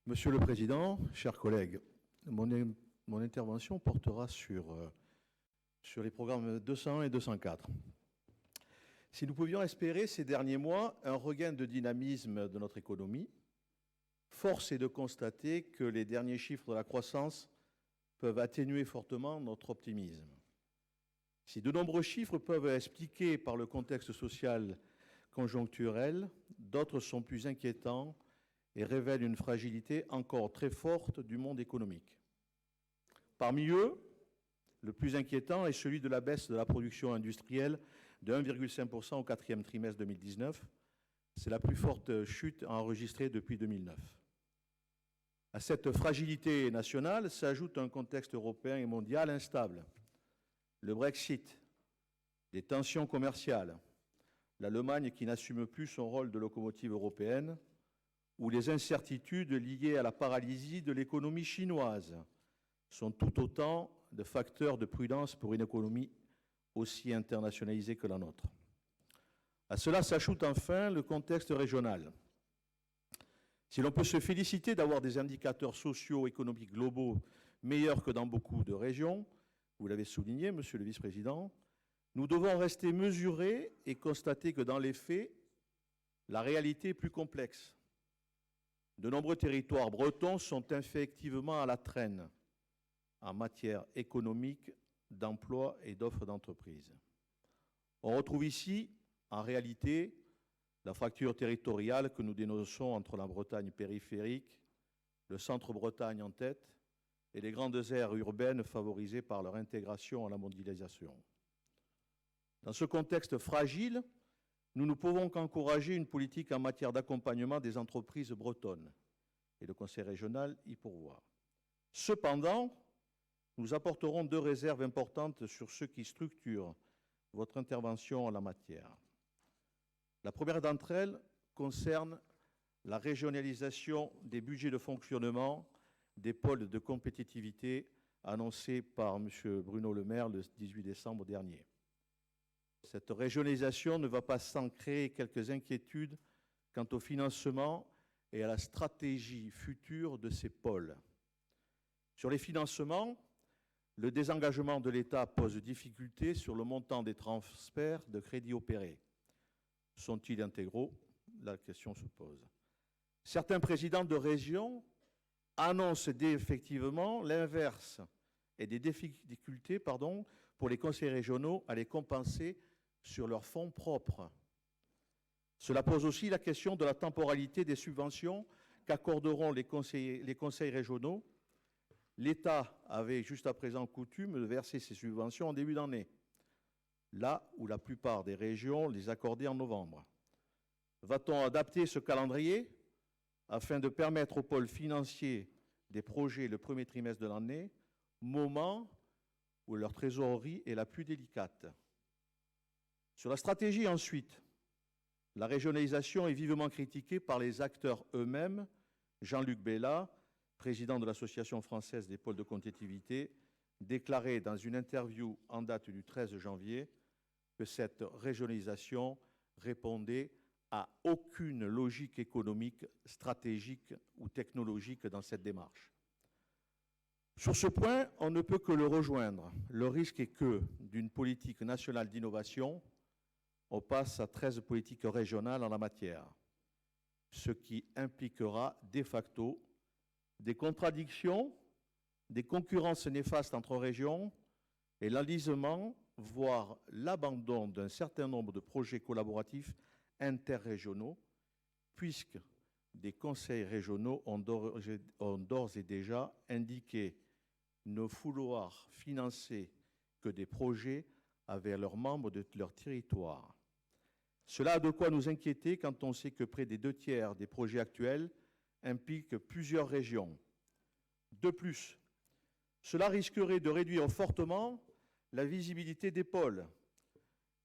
Monsieur le Président, chers collègues, mon intervention portera sur les programmes 201 et 204. Si nous pouvions espérer ces derniers mois un regain de dynamisme de notre économie, force est de constater que les derniers chiffres de la croissance peuvent atténuer fortement notre optimisme. Si de nombreux chiffres peuvent expliquer par le contexte social conjoncturel, d'autres sont plus inquiétants et révèlent une fragilité encore très forte du monde économique. Parmi eux, le plus inquiétant est celui de la baisse de la production industrielle de 1,5% au quatrième trimestre 2019. C'est la plus forte chute enregistrée depuis 2009. À cette fragilité nationale s'ajoute un contexte européen et mondial instable. Le Brexit, des tensions commerciales, l'Allemagne qui n'assume plus son rôle de locomotive européenne, ou les incertitudes liées à la paralysie de l'économie chinoise sont tout autant de facteurs de prudence pour une économie aussi internationalisée que la nôtre. À cela s'ajoute enfin le contexte régional. Si l'on peut se féliciter d'avoir des indicateurs socio-économiques globaux meilleurs que dans beaucoup de régions, vous l'avez souligné, Monsieur le Vice-président, nous devons rester mesurés et constater que dans les faits, la réalité est plus complexe. De nombreux territoires bretons sont effectivement à la traîne en matière économique, d'emploi et d'offres d'entreprise. On retrouve ici, en réalité, la fracture territoriale que nous dénonçons entre la Bretagne périphérique, le centre-Bretagne en tête, et les grandes aires urbaines favorisées par leur intégration à la mondialisation. Dans ce contexte fragile, nous ne pouvons qu'encourager une politique en matière d'accompagnement des entreprises bretonnes, et le Conseil régional y pourvoit. Cependant, nous apporterons deux réserves importantes sur ce qui structure votre intervention en la matière. La première d'entre elles concerne la régionalisation des budgets de fonctionnement des pôles de compétitivité annoncés par M. Bruno Le Maire le 18 décembre dernier. Cette régionalisation ne va pas sans créer quelques inquiétudes quant au financement et à la stratégie future de ces pôles. Sur les financements, le désengagement de l'État pose difficulté sur le montant des transferts de crédits opérés. Sont-ils intégraux? La question se pose. Certains présidents de région annoncent effectivement l'inverse et des difficultés pour les conseils régionaux à les compenser sur leurs fonds propres. Cela pose aussi la question de la temporalité des subventions qu'accorderont les conseils régionaux. L'État avait jusqu'à présent coutume de verser ces subventions en début d'année, là où la plupart des régions les accordaient en novembre. Va-t-on adapter ce calendrier afin de permettre aux pôles financiers des projets le premier trimestre de l'année, moment où leur trésorerie est la plus délicate? Sur la stratégie ensuite, la régionalisation est vivement critiquée par les acteurs eux-mêmes. Jean-Luc Bella, président de l'Association française des pôles de compétitivité, déclarait dans une interview en date du 13 janvier que cette régionalisation répondait à aucune logique économique, stratégique ou technologique dans cette démarche. Sur ce point, on ne peut que le rejoindre. Le risque est que, d'une politique nationale d'innovation, on passe à 13 politiques régionales en la matière, ce qui impliquera de facto des contradictions, des concurrences néfastes entre régions et l'enlisement, voire l'abandon d'un certain nombre de projets collaboratifs interrégionaux, puisque des conseils régionaux ont d'ores et déjà indiqué ne vouloir financer que des projets avec leurs membres de leur territoire. Cela a de quoi nous inquiéter quand on sait que près des 2/3 des projets actuels impliquent plusieurs régions. De plus, cela risquerait de réduire fortement la visibilité des pôles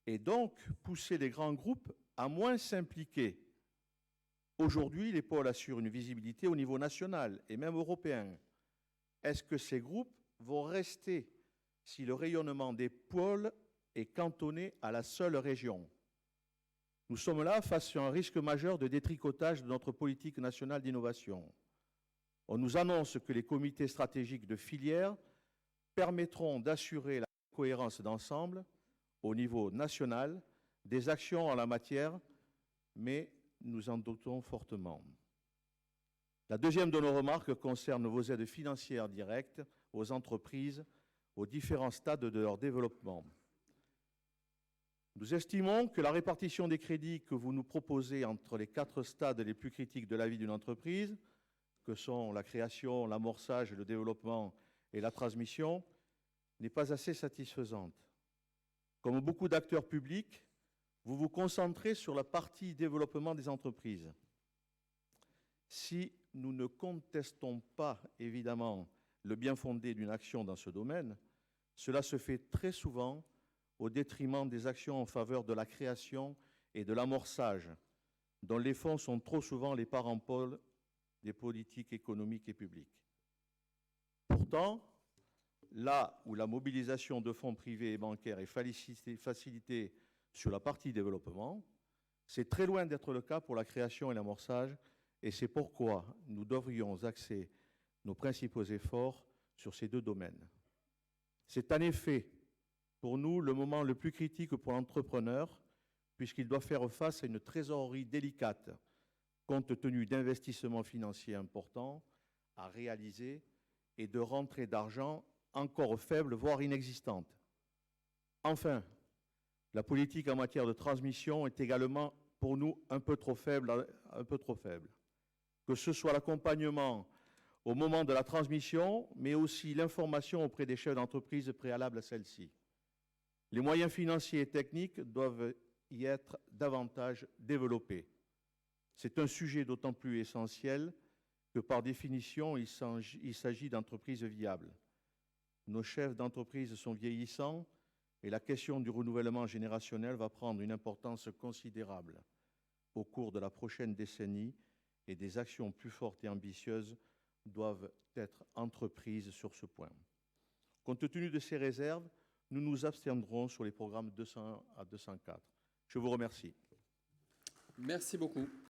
et donc pousser les grands groupes à moins s'impliquer. Aujourd'hui, les pôles assurent une visibilité au niveau national et même européen. Est-ce que ces groupes vont rester si le rayonnement des pôles est cantonné à la seule région? Nous sommes là face à un risque majeur de détricotage de notre politique nationale d'innovation. On nous annonce que les comités stratégiques de filière permettront d'assurer la cohérence d'ensemble au niveau national des actions en la matière, mais nous en doutons fortement. La deuxième de nos remarques concerne vos aides financières directes aux entreprises aux différents stades de leur développement. Nous estimons que la répartition des crédits que vous nous proposez entre les 4 stades les plus critiques de la vie d'une entreprise, que sont la création, l'amorçage, le développement et la transmission, n'est pas assez satisfaisante. Comme beaucoup d'acteurs publics, vous vous concentrez sur la partie développement des entreprises. Si nous ne contestons pas, évidemment, le bien fondé d'une action dans ce domaine, cela se fait très souvent au détriment des actions en faveur de la création et de l'amorçage, dont les fonds sont trop souvent les parents pauvres des politiques économiques et publiques. Pourtant, là où la mobilisation de fonds privés et bancaires est facilitée sur la partie développement, c'est très loin d'être le cas pour la création et l'amorçage, et c'est pourquoi nous devrions axer nos principaux efforts sur ces 2 domaines. C'est en effet, pour nous, le moment le plus critique pour l'entrepreneur, puisqu'il doit faire face à une trésorerie délicate, compte tenu d'investissements financiers importants à réaliser et de rentrées d'argent encore faibles, voire inexistantes. Enfin, la politique en matière de transmission est également, pour nous, un peu trop faible. Que ce soit l'accompagnement au moment de la transmission, mais aussi l'information auprès des chefs d'entreprise préalable à celle-ci. Les moyens financiers et techniques doivent y être davantage développés. C'est un sujet d'autant plus essentiel que, par définition, il s'agit d'entreprises viables. Nos chefs d'entreprise sont vieillissants et la question du renouvellement générationnel va prendre une importance considérable au cours de la prochaine décennie et des actions plus fortes et ambitieuses doivent être entreprises sur ce point. Compte tenu de ces réserves, nous nous abstiendrons sur les programmes 201 à 204. Je vous remercie. Merci beaucoup.